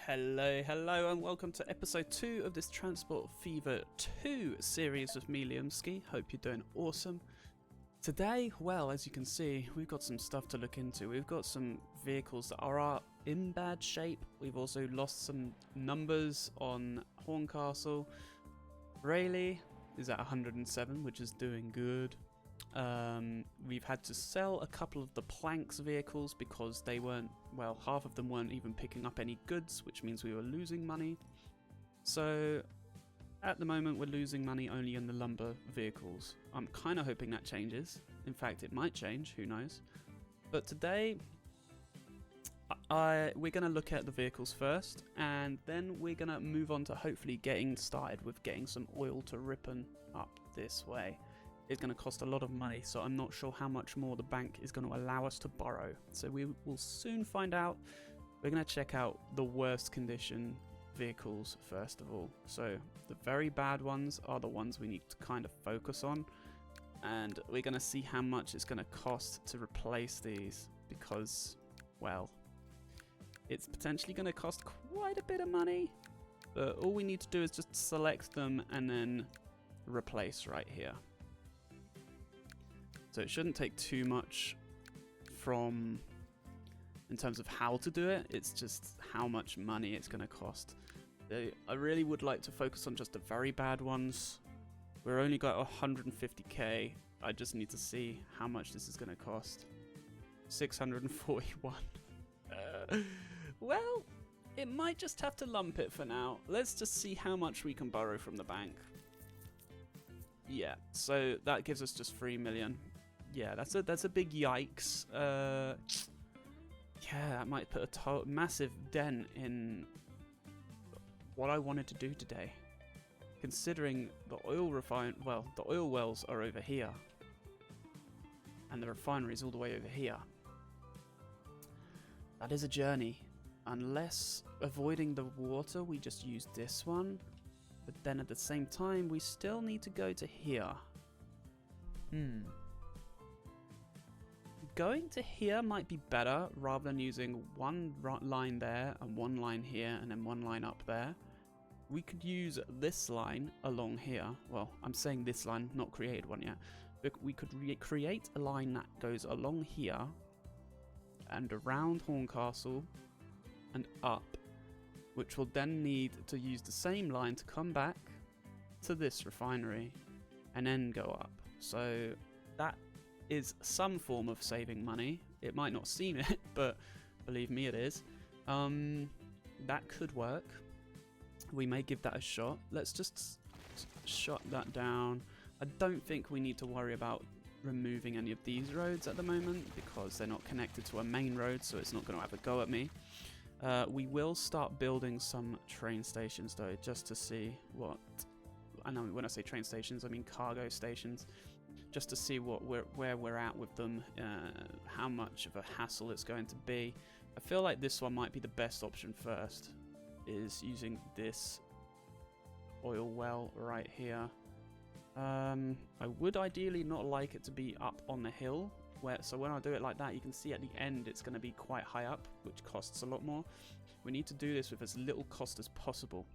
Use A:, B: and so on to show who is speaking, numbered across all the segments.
A: Hello, and welcome to episode 2 of this Transport Fever 2 series with me, Liamski. Hope you're doing awesome. Today, well, as you can see, we've got some stuff to look into. We've got some vehicles that are in bad shape. We've also lost some numbers on Horncastle. Rayleigh is at 107, which is doing good. We've had to sell a couple of the Planks vehicles because they weren't, well, half of them weren't even picking up any goods, which means we were losing money. So at the moment we're losing money only in the lumber vehicles. I'm kind of hoping that changes. In fact, it might change, who knows. But today we're going to look at the vehicles first, and then we're going to move on to hopefully getting started with getting some oil to rippon up this way. It's going to cost a lot of money, so I'm not sure how much more the bank is going to allow us to borrow. So we will soon find out. We're going to check out the worst condition vehicles first of all. So the very bad ones are the ones we need to kind of focus on, and we're going to see how much it's going to cost to replace these, because, well, it's potentially going to cost quite a bit of money. But all we need to do is just select them and then replace right here. So it shouldn't take too much in terms of how to do it. It's just how much money it's going to cost. I really would like to focus on just the very bad ones. We're only got 150k. I just need to see how much this is going to cost. 641. Well, it might just have to lump it for now. Let's just see how much we can borrow from the bank. Yeah, so that gives us just 3 million. Yeah, that's a big yikes. Yeah, that might put a massive dent in what I wanted to do today. Considering the oil the oil wells are over here, and the refinery is all the way over here. That is a journey. Unless avoiding the water, we just use this one. But then at the same time, we still need to go to here. Going to here might be better rather than using one line there and one line here and then one line up there. We could use this line along here. Well, I'm saying this line, not created one yet. But we could create a line that goes along here and around Horncastle and up, which will then need to use the same line to come back to this refinery and then go up. So that is some form of saving money. It might not seem it, but believe me, it is. That could work. We may give that a shot. Let's just shut that down. I don't think we need to worry about removing any of these roads at the moment because they're not connected to a main road, so it's not going to have a go at me. We will start building some train stations though, just to see what... I know when I say train stations, I mean cargo stations. Just to see where we're at with them, how much of a hassle it's going to be. I feel like this one might be the best option first, is using this oil well right here. I would ideally not like it to be up on the hill, so when I do it like that, you can see at the end it's going to be quite high up, which costs a lot more. We need to do this with as little cost as possible,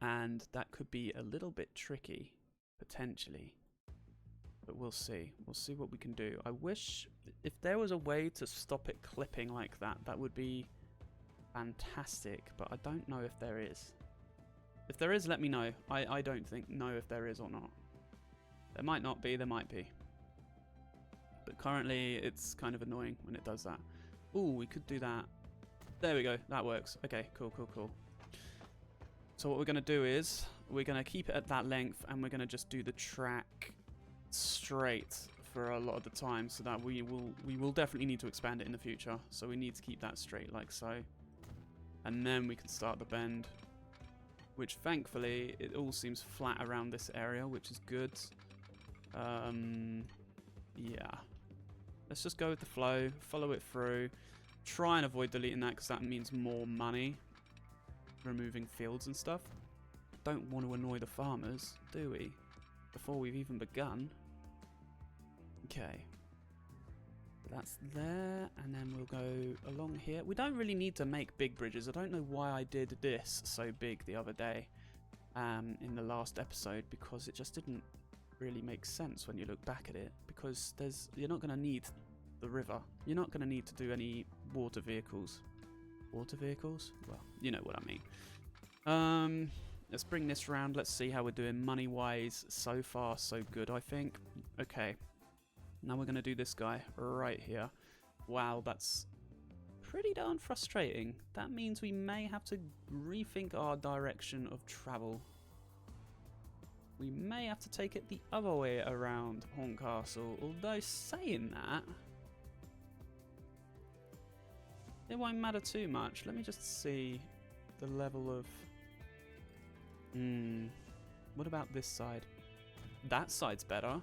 A: and that could be a little bit tricky, potentially. But we'll see. We'll see what we can do. I wish if there was a way to stop it clipping like that, that would be fantastic, but I don't know if there is. If there is, let me know. I don't know if there is or not. There might not be, there might be. But currently, it's kind of annoying when it does that. Ooh, we could do that. There we go, that works. Okay, cool. So what we're going to do is, we're going to keep it at that length, and we're going to just do the track straight for a lot of the time, so that we will definitely need to expand it in the future. So we need to keep that straight like so. And then we can start the bend, which thankfully it all seems flat around this area, which is good. Yeah, let's just go with the flow, follow it through, try and avoid deleting that because that means more money, removing fields and stuff. Don't want to annoy the farmers, do we, before we've even begun? Okay, that's there, and then we'll go along here. We don't really need to make big bridges. I don't know why I did this so big the other day in the last episode, because it just didn't really make sense when you look back at it, because you're not going to need the river. You're not going to need to do any water vehicles. Water vehicles? Well, you know what I mean. Let's bring this round. Let's see how we're doing money-wise. So far, so good, I think. Okay. Now we're going to do this guy right here. Wow, that's pretty darn frustrating. That means we may have to rethink our direction of travel. We may have to take it the other way around Horncastle. Although, saying that, it won't matter too much. Let me just see the level of... What about this side? That side's better.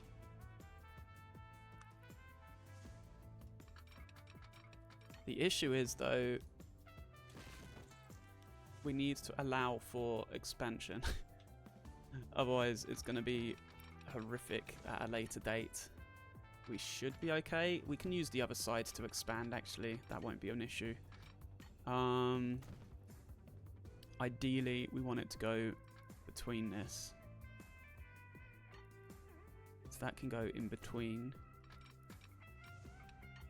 A: The issue is, though, we need to allow for expansion. Otherwise, it's going to be horrific at a later date. We should be okay. We can use the other side to expand, actually. That won't be an issue. Ideally, we want it to go between this. So that can go in between.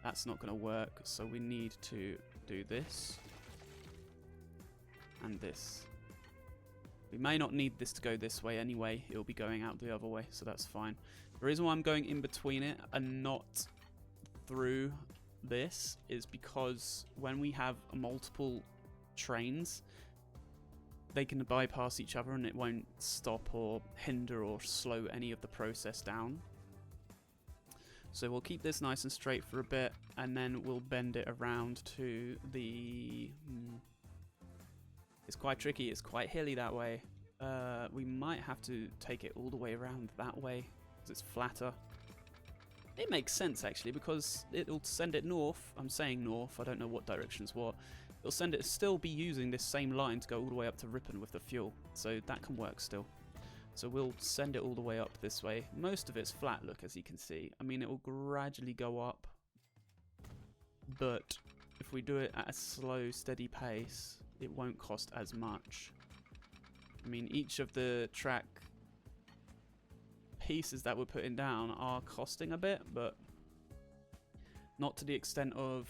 A: That's not going to work, so we need to do this. And this. We may not need this to go this way anyway. It'll be going out the other way, so that's fine. The reason why I'm going in between it and not through this is because when we have multiple trains, they can bypass each other and it won't stop or hinder or slow any of the process down. So we'll keep this nice and straight for a bit, and then we'll bend it around to the... It's quite tricky, it's quite hilly that way. We might have to take it all the way around that way, because it's flatter. It makes sense, actually, because it'll send it north. I'm saying north, I don't know what direction's what. It'll send it, still be using this same line to go all the way up to Ripon with the fuel. So that can work still. So we'll send it all the way up this way. Most of it's flat, look, as you can see. I mean, it will gradually go up. But if we do it at a slow, steady pace, it won't cost as much. I mean, each of the track pieces that we're putting down are costing a bit, but not to the extent of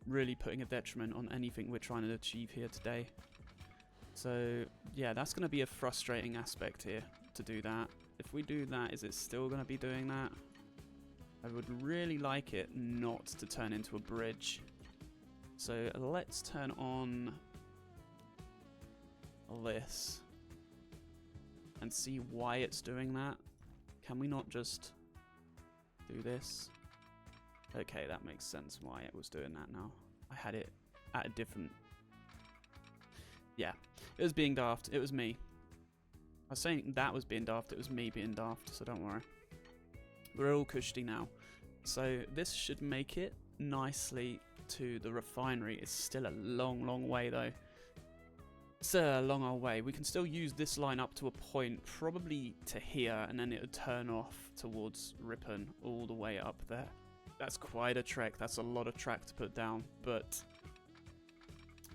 A: really putting a detriment on anything we're trying to achieve here today. So yeah, that's going to be a frustrating aspect here to do that. If we do that, is it still going to be doing that? I would really like it not to turn into a bridge. So let's turn on this and see why it's doing that. Can we not just do this? Okay, that makes sense why it was doing that now. I had it at a different... Yeah, it was being daft. It was me. I was saying that was being daft. It was me being daft, so don't worry. We're all cushy now. So this should make it nicely to the refinery. It's still a long, long way, though. It's a long old way. We can still use this line up to a point, probably to here, and then it would turn off towards Ripon all the way up there. That's quite a trek. That's a lot of track to put down, but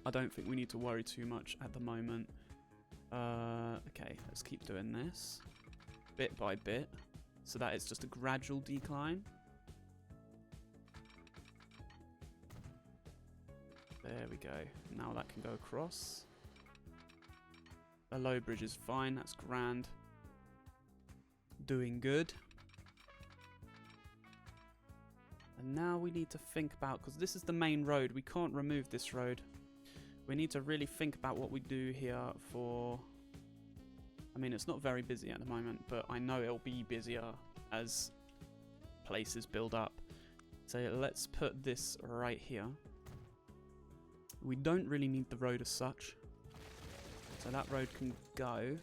A: I don't think we need to worry too much at the moment. Okay, let's keep doing this bit by bit so that it's just a gradual decline. There we go. Now that can go across. A low bridge is fine. That's grand. Doing good. And now we need to think about, because this is the main road. We can't remove this road. We need to really think about what we do here for... I mean, it's not very busy at the moment, but I know it'll be busier as places build up. So let's put this right here. We don't really need the road as such. So that road can go.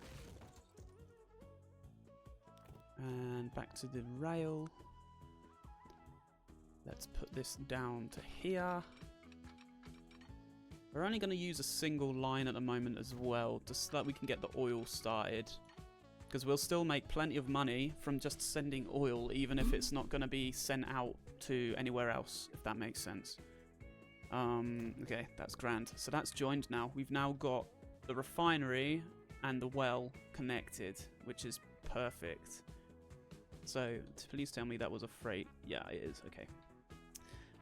A: And back to the rail. Let's put this down to here. We're only going to use a single line at the moment as well, just so that we can get the oil started. Because we'll still make plenty of money from just sending oil, even if it's not going to be sent out to anywhere else, if that makes sense. Okay, that's grand. So that's joined now. We've now got the refinery and the well connected, which is perfect. So please tell me that was a freight. Yeah, it is. Okay.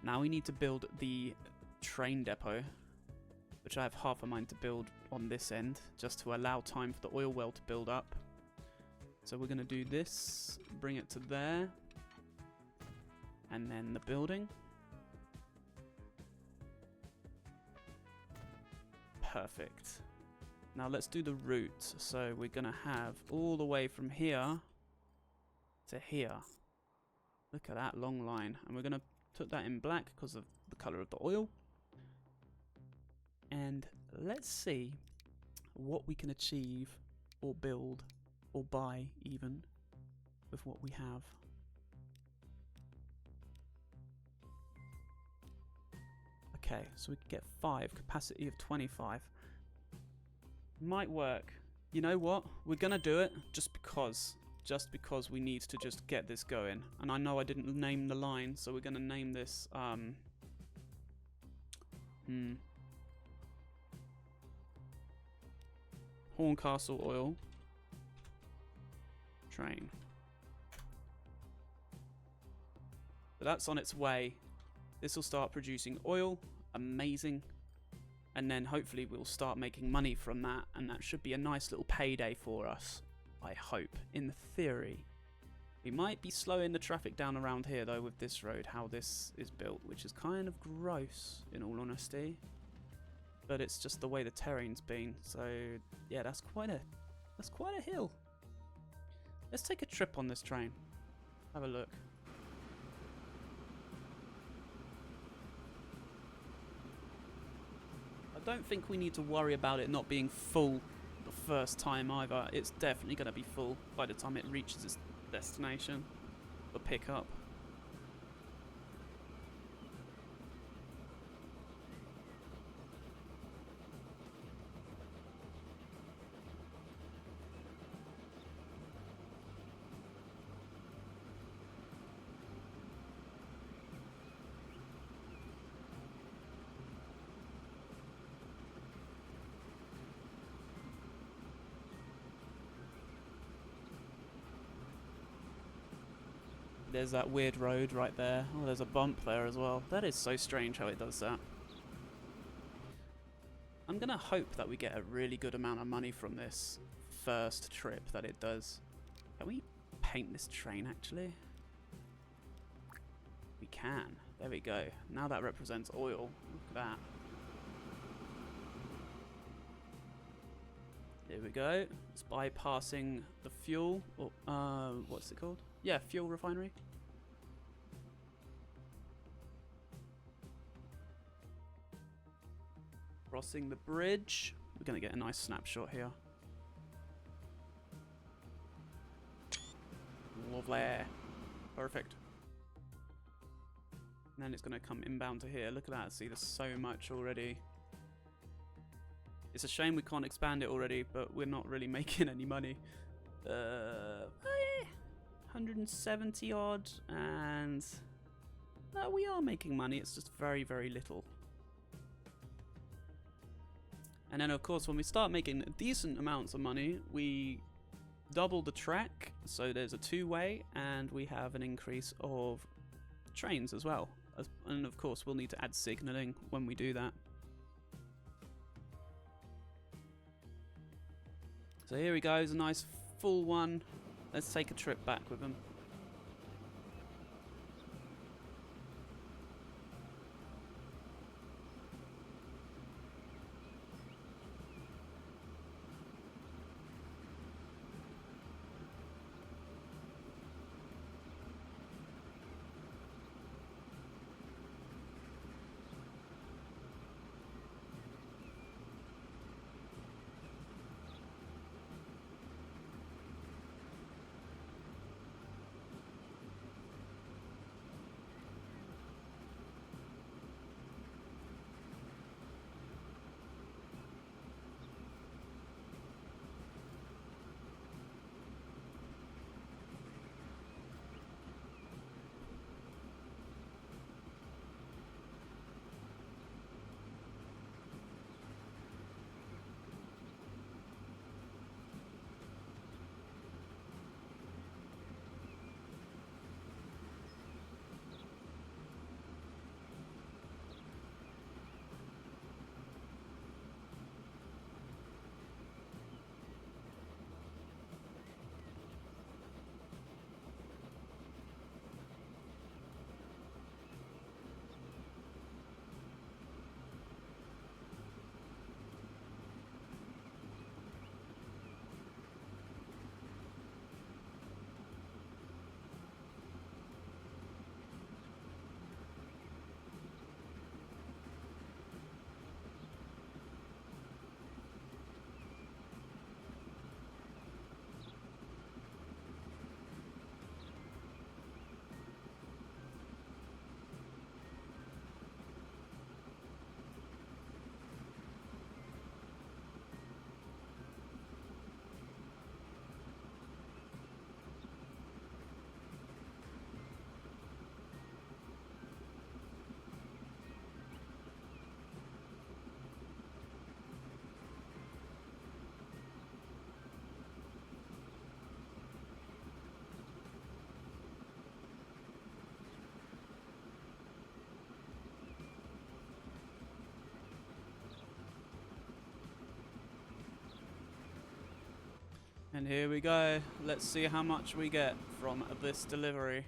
A: Now we need to build the train depot, which I have half a mind to build on this end, just to allow time for the oil well to build up. So we're going to do this, bring it to there, and then the building. Perfect. Now let's do the route. So we're going to have all the way from here to here. Look at that long line. And we're going to put that in black because of the color of the oil. And let's see what we can achieve or build or buy even with what we have. Okay, so we can get 5, capacity of 25. Might work. You know what? We're gonna do it just because we need to just get this going. And I know I didn't name the line, so we're gonna name this Horncastle Oil Train. But that's on its way. This will start producing oil. Amazing. And then hopefully we'll start making money from that, and that should be a nice little payday for us, I hope, in theory. We might be slowing the traffic down around here though with this road, how this is built, which is kind of gross in all honesty. But it's just the way the terrain's been. So yeah, that's quite a hill. Let's take a trip on this train. Have a look. I don't think we need to worry about it not being full the first time either. It's definitely going to be full by the time it reaches its destination for pickup. There's that weird road right there. Oh, there's a bump there as well. That is so strange how it does that. I'm gonna hope that we get a really good amount of money from this first trip that it does. Can we paint this train actually? We can. There we go. Now that represents oil. Look at that. There we go. It's bypassing the fuel, or what's it called? Yeah, fuel refinery. Crossing the bridge. We're going to get a nice snapshot here. Lovely. Perfect. And then it's going to come inbound to here. Look at that. See, there's so much already. It's a shame we can't expand it already, but we're not really making any money. 170 odd, and we are making money. It's just very, very little. And then, of course, when we start making decent amounts of money, we double the track. So there's a two-way, and we have an increase of trains as well. And, of course, we'll need to add signaling when we do that. So here he goes, a nice full one. Let's take a trip back with him. And here we go. Let's see how much we get from this delivery.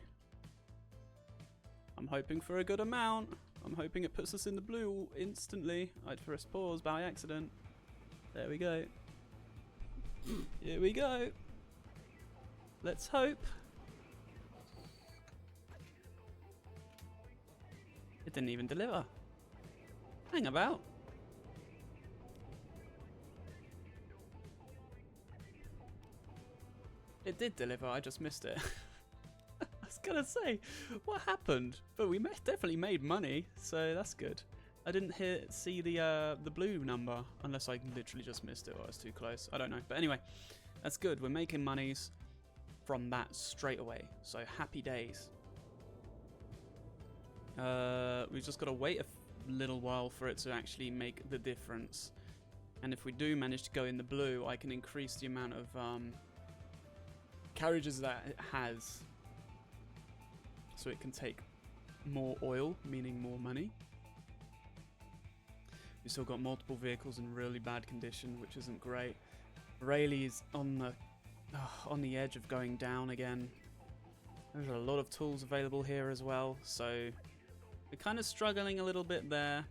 A: I'm hoping for a good amount. I'm hoping it puts us in the blue instantly. I'd pressed pause by accident. There we go. Here we go. Let's hope. It didn't even deliver. Hang about. It did deliver, I just missed it. I was gonna say, what happened? But we definitely made money, so that's good. I didn't see the blue number, unless I literally just missed it or I was too close. I don't know. But anyway, that's good. We're making monies from that straight away. So happy days. We've just got to wait a little while for it to actually make the difference. And if we do manage to go in the blue, I can increase the amount of carriages that it has. So it can take more oil, meaning more money. We've still got multiple vehicles in really bad condition, which isn't great. Rayleigh is on the edge of going down again. There's a lot of tools available here as well, so we're kind of struggling a little bit there.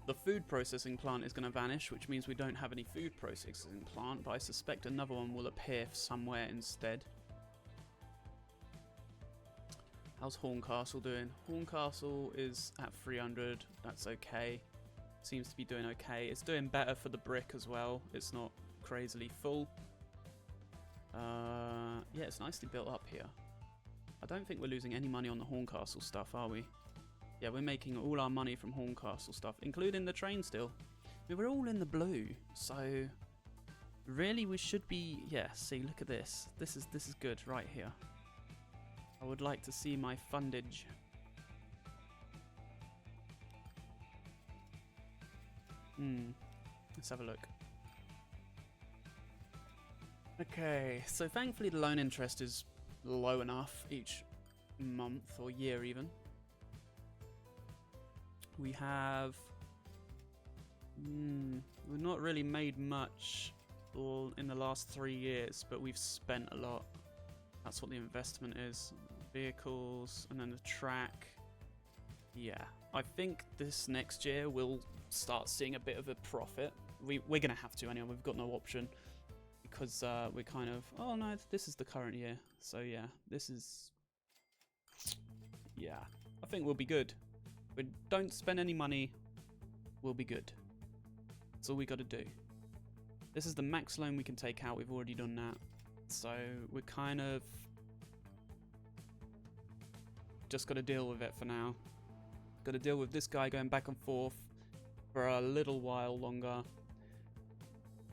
A: The food processing plant is going to vanish, which means we don't have any food processing plant, but I suspect another one will appear somewhere instead. How's Horncastle doing? Horncastle is at 300. That's okay. Seems to be doing okay. It's doing better for the brick as well. It's not crazily full. Yeah, it's nicely built up here. I don't think we're losing any money on the Horncastle stuff, are we? Yeah, we're making all our money from Horncastle stuff, including the train still. I mean, we're all in the blue, so really we should be. Yeah, see, look at this. This is good right here. I would like to see my fundage. Let's have a look. Okay, so thankfully the loan interest is low enough each month or year even. We have... we've not really made much in the last 3 years, but we've spent a lot. That's what the investment is. Vehicles, and then the track. Yeah, I think this next year we'll start seeing a bit of a profit. We're going to have to anyway, we've got no option. Because we're kind of... Oh no, this is the current year. So yeah, this is... Yeah, I think we'll be good. We don't spend any money, we'll be good. That's all we got to do. This is the max loan we can take out. We've already done that. So we're kind of... just got to deal with it for now. Got to deal with this guy going back and forth for a little while longer.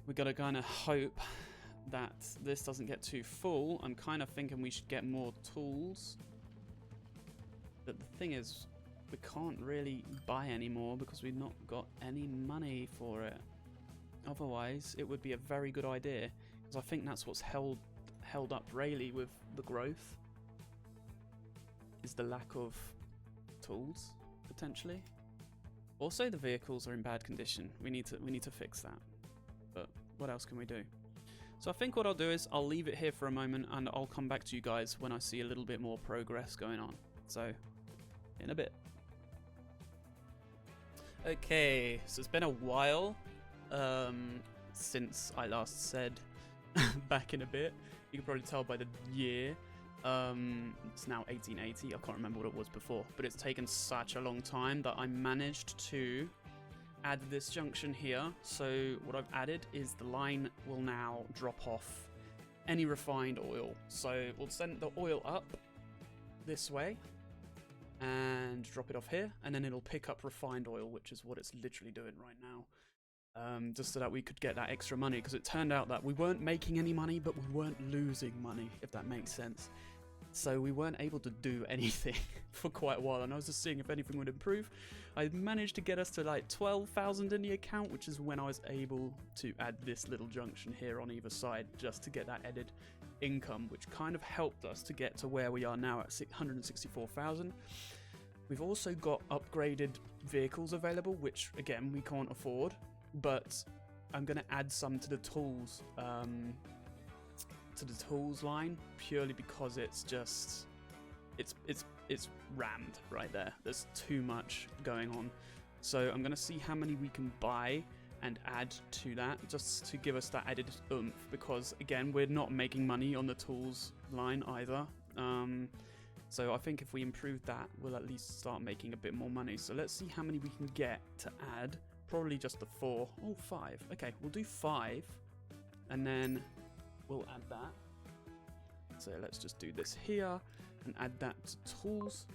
A: We got to kind of hope that this doesn't get too full. I'm kind of thinking we should get more tools. But the thing is, we can't really buy any more because we've not got any money for it. Otherwise, it would be a very good idea, because I think that's what's held up Rayleigh with the growth, is the lack of tools, potentially. Also, the vehicles are in bad condition. We need to fix that. But what else can we do? So I think what I'll do is I'll leave it here for a moment, and I'll come back to you guys when I see a little bit more progress going on. So, in a bit. Okay, so it's been a while since I last said back in a bit. You can probably tell by the year. It's now 1880. I can't remember what it was before, but it's taken such a long time that I managed to add this junction here. So what I've added is the line will now drop off any refined oil. So we'll send the oil up this way and drop it off here, and then it'll pick up refined oil, which is what it's literally doing right now. Just so that we could get that extra money, because it turned out that we weren't making any money, but we weren't losing money, if that makes sense. So we weren't able to do anything for quite a while, and I was just seeing if anything would improve. I managed to get us to like 12,000 in the account, which is when I was able to add this little junction here on either side, just to get that added income, which kind of helped us to get to where we are now at 164,000. We've also got upgraded vehicles available, which again we can't afford, but I'm gonna add some to the tools line, purely because it's just it's rammed right there. There's too much going on. So I'm gonna see how many we can buy and add to that, just to give us that added oomph, because again, we're not making money on the tools line either. So I think if we improve that, we'll at least start making a bit more money. So let's see how many we can get to add. Probably just the 4. Oh, 5. Okay, we'll do 5, and then we'll add that. So let's just do this here and add that to tools.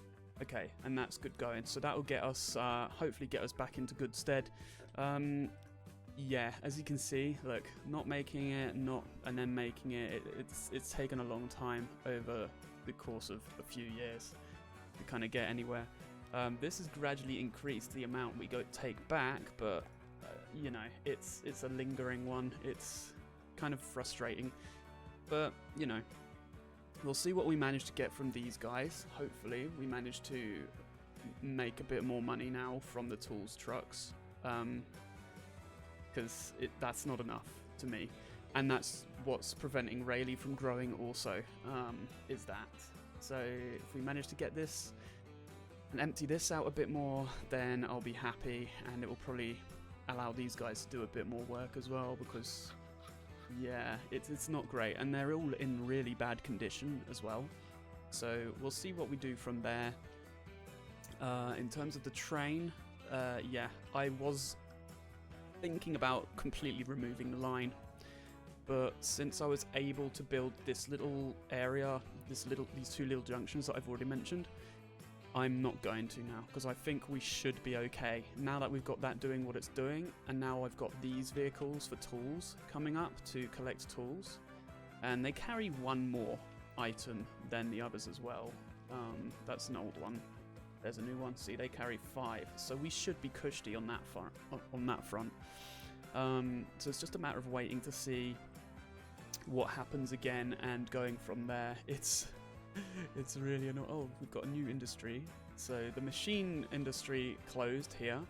A: Okay, and that's good going. So that will get us, hopefully get us back into good stead. Yeah, as you can see, look, not making it, and then making it, it's taken a long time over the course of a few years to kind of get anywhere. This has gradually increased the amount we take back, but you know, it's a lingering one. It's kind of frustrating, but you know, we'll see what we manage to get from these guys. Hopefully we manage to make a bit more money now from the tools trucks, because that's not enough to me, and that's what's preventing Rayleigh from growing also, is that. So if we manage to get this and empty this out a bit more, then I'll be happy, and it will probably allow these guys to do a bit more work as well, because yeah, it's not great, and they're all in really bad condition as well. So we'll see what we do from there. In terms of the train, yeah, I was thinking about completely removing the line, but since I was able to build this little area, these 2 little junctions that I've already mentioned, I'm not going to now, because I think we should be okay now that we've got that doing what it's doing, and now I've got these vehicles for tools coming up to collect tools, and they carry 1 more item than the others as well. That's an old one. There's a new one. See, they carry 5, so we should be cushy on that front. So it's just a matter of waiting to see what happens again and going from there. It's really annoying. Oh, we've got a new industry. So the machine industry closed here,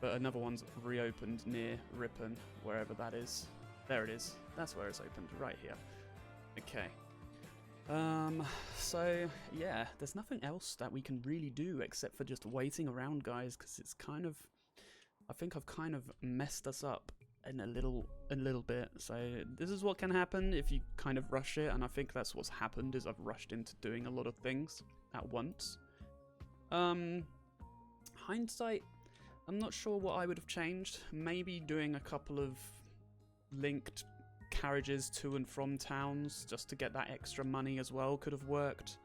A: but another one's reopened near Ripon, wherever that is. There it is. That's where it's opened, right here. Okay. So yeah, there's nothing else that we can really do except for just waiting around, guys, because it's kind of, I think I've kind of messed us up in a little bit. So this is what can happen if you kind of rush it, and I think that's what's happened, is I've rushed into doing a lot of things at once. Hindsight, I'm not sure what I would have changed. Maybe doing a couple of linked carriages to and from towns just to get that extra money as well could have worked.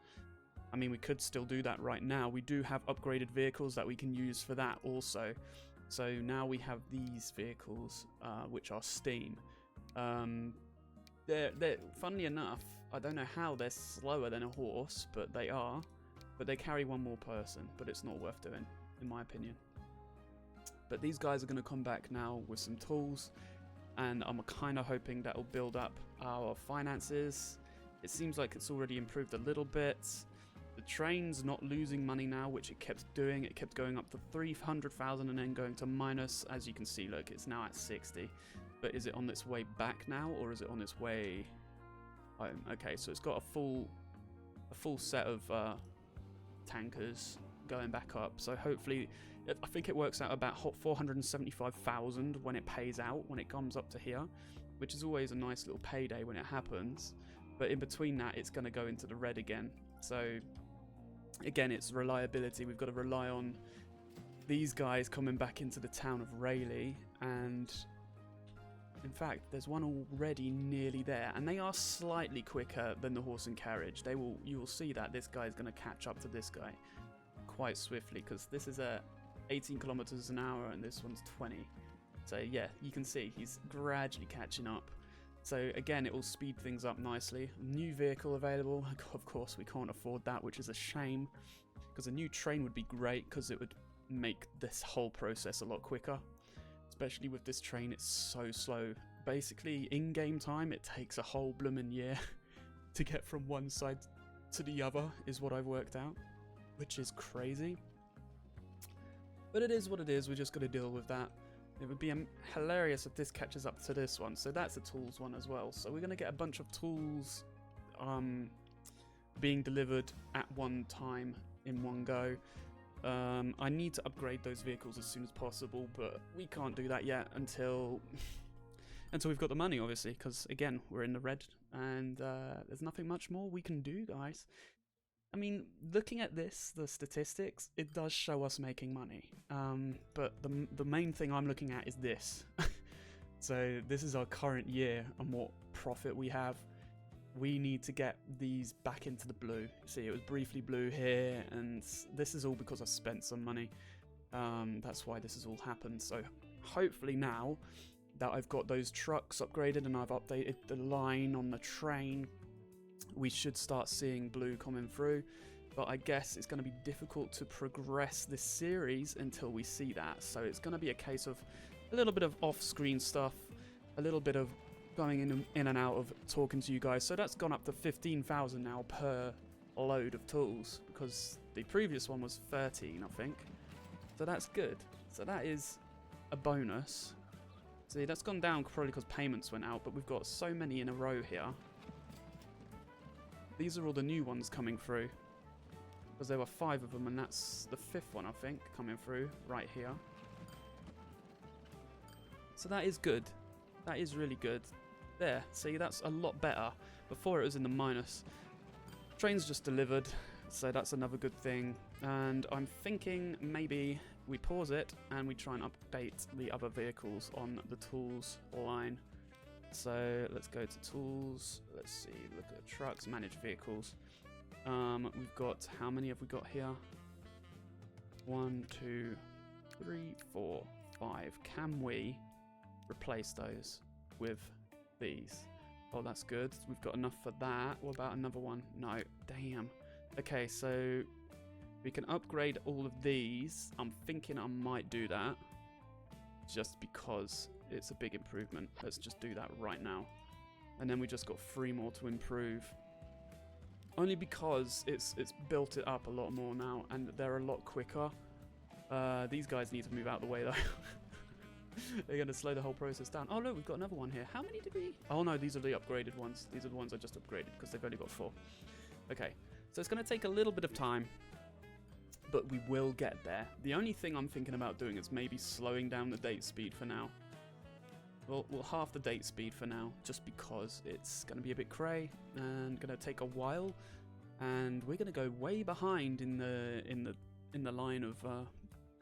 A: I mean, we could still do that right now. We do have upgraded vehicles that we can use for that also. So now we have these vehicles, which are steam. They're funnily enough, I don't know how they're slower than a horse, but they are. But they carry 1 more person, but it's not worth doing, in my opinion. But these guys are going to come back now with some tools, and I'm kind of hoping that will build up our finances. It seems like it's already improved a little bit. The train's not losing money now, which it kept doing. It kept going up to 300,000 and then going to minus. As you can see, look, it's now at 60. But is it on its way back now, or is it on its way home? Okay, so it's got a full set of tankers going back up. So hopefully, I think it works out about 475,000 when it pays out, when it comes up to here, which is always a nice little payday when it happens. But in between that, it's going to go into the red again. So again, it's reliability. We've got to rely on these guys coming back into the town of Rayleigh, and in fact, there's one already nearly there, and they are slightly quicker than the horse and carriage. You will see that this guy is going to catch up to this guy quite swiftly, because this is at 18 kilometers an hour and this one's 20. So yeah, you can see he's gradually catching up. So again, it will speed things up nicely. New vehicle available. Of course, we can't afford that, which is a shame, because a new train would be great, because it would make this whole process a lot quicker. Especially with this train, it's so slow. Basically, in-game time, it takes a whole bloomin' year to get from one side to the other, is what I've worked out, which is crazy. But it is what it is. We just got to deal with that. It would be hilarious if this catches up to this one. So that's a tools one as well. So we're going to get a bunch of tools being delivered at one time in one go. I need to upgrade those vehicles as soon as possible, but we can't do that yet until we've got the money, obviously, because again, we're in the red, and there's nothing much more we can do, guys. I mean, looking at this, the statistics, it does show us making money, but the main thing I'm looking at is this. So this is our current year and what profit we have. We need to get these back into the blue. See, it was briefly blue here, and this is all because I spent some money. That's why this has all happened. So hopefully now that I've got those trucks upgraded and I've updated the line on the train, we should start seeing blue coming through. But I guess it's going to be difficult to progress this series until we see that. So it's going to be a case of a little bit of off-screen stuff, a little bit of going in and out of talking to you guys. So that's gone up to 15,000 now per load of tools, because the previous one was 13, I think. So that's good. So that is a bonus. See, that's gone down probably because payments went out, but we've got so many in a row here. These are all the new ones coming through, because there were 5 of them, and that's the 5th one, I think, coming through right here. So that is good. That is really good. There, see, that's a lot better. Before it was in the minus. Train's just delivered, so that's another good thing. And I'm thinking maybe we pause it and we try and update the other vehicles on the tools line. So let's go to tools. Let's see, look at the trucks, manage vehicles. We've got, how many have we got here? 1, 2, 3, 4, 5. Can we replace those with these? Oh, that's good. We've got enough for that. What about another one? No. Damn. Okay, so we can upgrade all of these. I'm thinking I might do that just because it's a big improvement. Let's just do that right now. And then we just got 3 more to improve. Only because it's built it up a lot more now, and they're a lot quicker. These guys need to move out of the way, though. They're going to slow the whole process down. Oh, look, we've got another one here. How many did we... Oh, no, these are the upgraded ones. These are the ones I just upgraded because they've only got 4. Okay, so it's going to take a little bit of time, but we will get there. The only thing I'm thinking about doing is maybe slowing down the date speed for now. Well, half the date speed for now, just because it's going to be a bit cray and going to take a while, and we're going to go way behind in the line of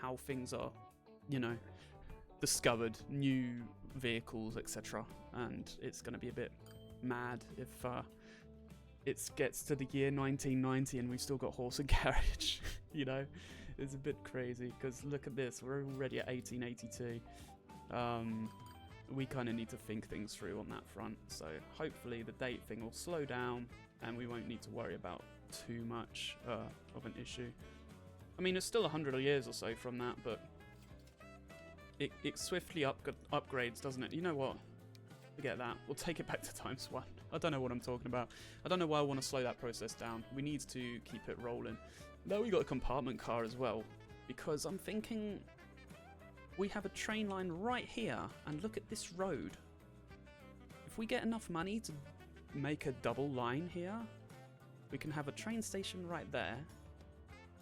A: how things are, you know, discovered, new vehicles, etc. And it's going to be a bit mad if it gets to the year 1990 and we've still got horse and carriage. You know, it's a bit crazy because look at this, we're already at 1882. We kind of need to think things through on that front, so hopefully the date thing will slow down and we won't need to worry about too much of an issue. I mean, it's still 100 years or so from that, but it swiftly upgrades, doesn't it? You know what? Forget that. We'll take it back to ×1. I don't know what I'm talking about. I don't know why I want to slow that process down. We need to keep it rolling. Now we got a compartment car as well, because I'm thinking we have a train line right here, and look at this road. If we get enough money to make a double line here, we can have a train station right there,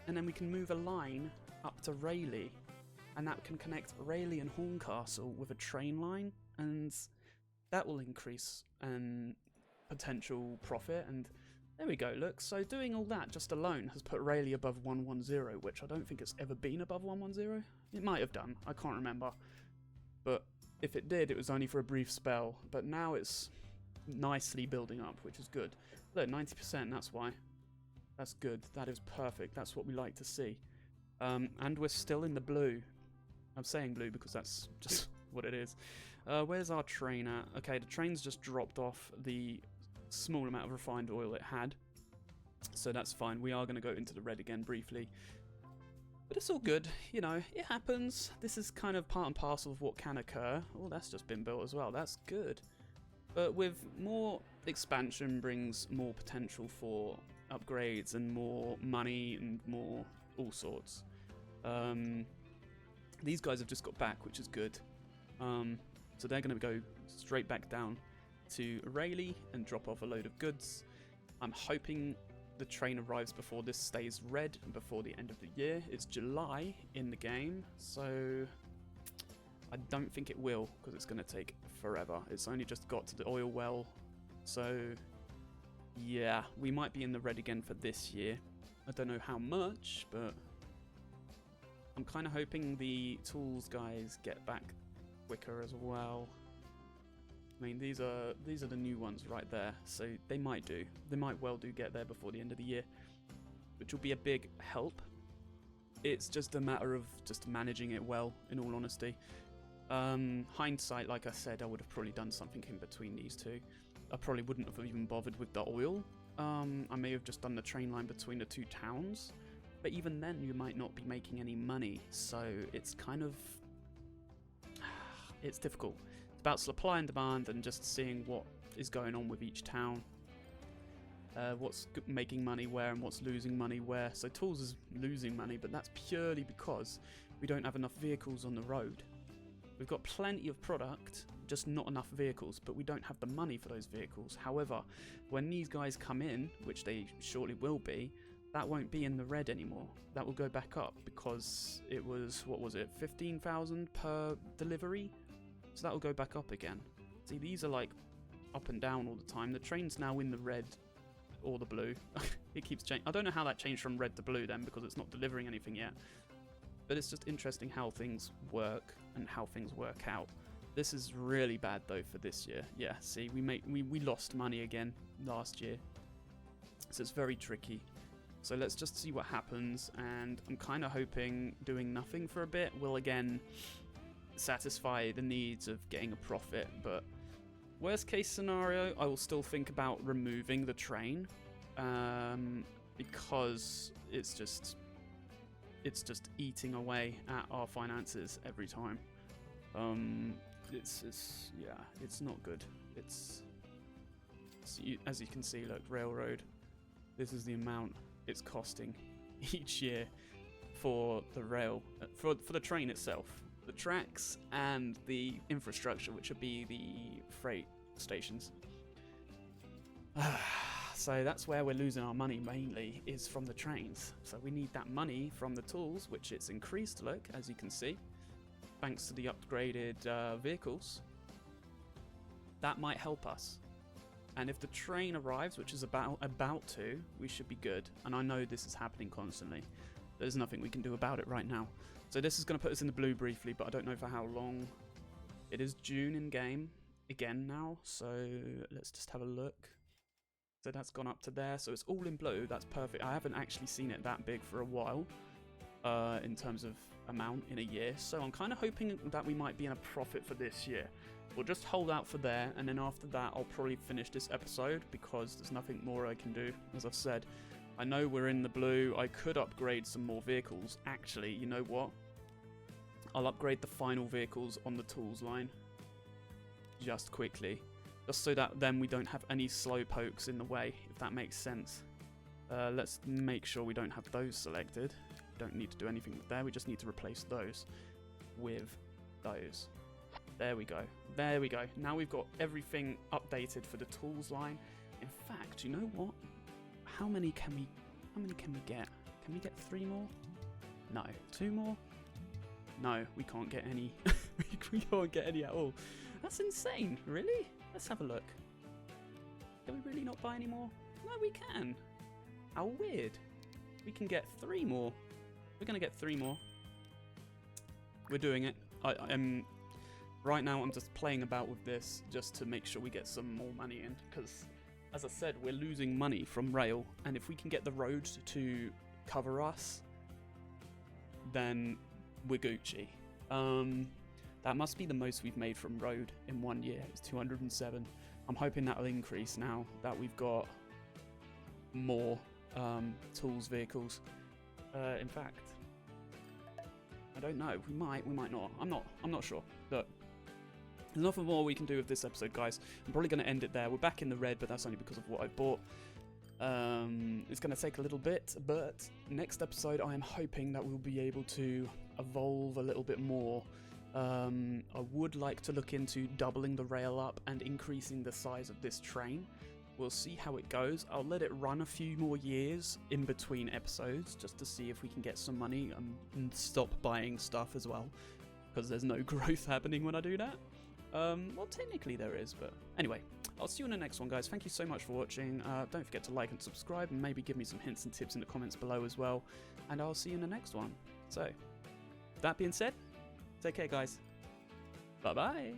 A: and then we can move a line up to Rayleigh, and that can connect Rayleigh and Horncastle with a train line, and that will increase potential profit. And there we go, look, so doing all that just alone has put Rayleigh above 110, which I don't think it's ever been above 110. It might have done, I can't remember, but if it did, it was only for a brief spell, but now it's nicely building up, which is good. Look, 90%, that's why. That's good, that is perfect, that's what we like to see. And we're still in the blue. I'm saying blue because that's just what it is. Where's our train at? Okay, the train's just dropped off the small amount of refined oil it had, so that's fine. We are going to go into the red again briefly, but it's all good, you know, it happens. This is kind of part and parcel of what can occur. Oh, that's just been built as well, that's good. But with more expansion brings more potential for upgrades and more money and more all sorts. These guys have just got back, which is good. So they're going to go straight back down to Rayleigh and drop off a load of goods. I'm hoping the train arrives before this stays red and before the end of the year. It's July in the game, so I don't think it will, because it's going to take forever. It's only just got to the oil well, so yeah, we might be in the red again for this year. I don't know how much, but I'm kind of hoping the tools guys get back quicker as well. I mean, these are the new ones right there, so they might well do get there before the end of the year, which will be a big help. It's just a matter of just managing it well, in all honesty. Hindsight, like I said, I would have probably done something in between these two. I probably wouldn't have even bothered with the oil. I may have just done the train line between the two towns, but even then you might not be making any money, so it's kind of it's difficult. It's about supply and demand and just seeing what is going on with each town, what's making money where and what's losing money where. So tools is losing money, but that's purely because we don't have enough vehicles on the road. We've got plenty of product, just not enough vehicles, but we don't have the money for those vehicles. However, when these guys come in, which they shortly will be, that won't be in the red anymore. That will go back up because it was, what was it, 15,000 per delivery? So that will go back up again. See, these are like up and down all the time. The train's now in the red or the blue. It keeps changing. I don't know how that changed from red to blue then, because it's not delivering anything yet. But it's just interesting how things work and how things work out. This is really bad though for this year. Yeah, see, we lost money again last year. So it's very tricky. So let's just see what happens, and I'm kind of hoping doing nothing for a bit will again satisfy the needs of getting a profit. But worst case scenario, I will still think about removing the train, because it's just eating away at our finances every time. It's not good. It's as you can see, look, railroad. This is the amount it's costing each year for the rail, for the train itself, the tracks and the infrastructure, which would be the freight stations. So that's where we're losing our money mainly, is from the trains. So we need that money from the tools, which it's increased, look, as you can see, thanks to the upgraded vehicles. That might help us. And if the train arrives, which is about to, we should be good. And I know this is happening constantly. There's nothing we can do about it right now. So this is going to put us in the blue briefly, but I don't know for how long. It is June in game again now, so let's just have a look. So that's gone up to there, so it's all in blue. That's perfect. I haven't actually seen it that big for a while, in terms of amount in a year. So I'm kind of hoping that we might be in a profit for this year. We'll just hold out for there, and then after that I'll probably finish this episode, because there's nothing more I can do. As I've said, I know we're in the blue. I could upgrade some more vehicles. Actually, you know what? I'll upgrade the final vehicles on the tools line just quickly, just so that then we don't have any slow pokes in the way, if that makes sense. Let's make sure we don't have those selected. We don't need to do anything with there. We just need to replace those with those. There we go. There we go. Now we've got everything updated for the tools line. In fact, you know what? How many can we get? Can we get 3 more? No. 2 more? No, we can't get any. We can't get any at all. That's insane. Really? Let's have a look. Can we really not buy any more? No, we can. How weird. We can get 3 more. We're going to get 3 more. We're doing it. Right now, I'm just playing about with this just to make sure we get some more money in, because, as I said, we're losing money from rail, and if we can get the road to cover us, then we're Gucci. That must be the most we've made from road in 1 year. It's 207. I'm hoping that will increase now that we've got more tools vehicles. In fact, I don't know. We might not. I'm not sure. But there's nothing more we can do with this episode, guys. I'm probably going to end it there. We're back in the red, but that's only because of what I bought. It's going to take a little bit, but next episode I am hoping that we'll be able to evolve a little bit more I would like to look into doubling the rail up and increasing the size of this train. We'll see how it goes. I'll let it run a few more years in between episodes just to see if we can get some money and stop buying stuff as well, because there's no growth happening when I do that. Well, technically there is, but anyway, I'll see you in the next one, guys. Thank you so much for watching. Don't forget to like and subscribe, and maybe give me some hints and tips in the comments below as well, and I'll see you in the next one. So, that being said, take care, guys. Bye-bye.